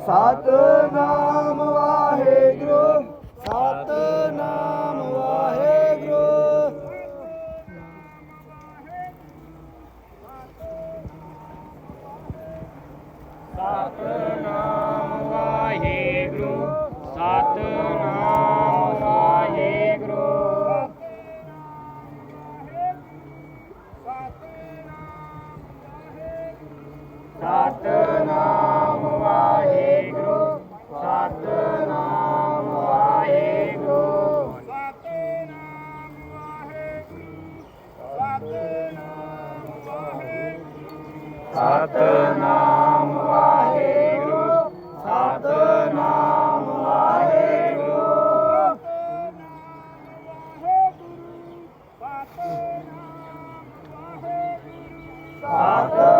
Satnam Waheguru Satnam Waheguru Satnam Waheguru Satnam Waheguru Satnam Waheguru Satnam Waheguru Satnam Waheguru Satnam Waheguru Satnam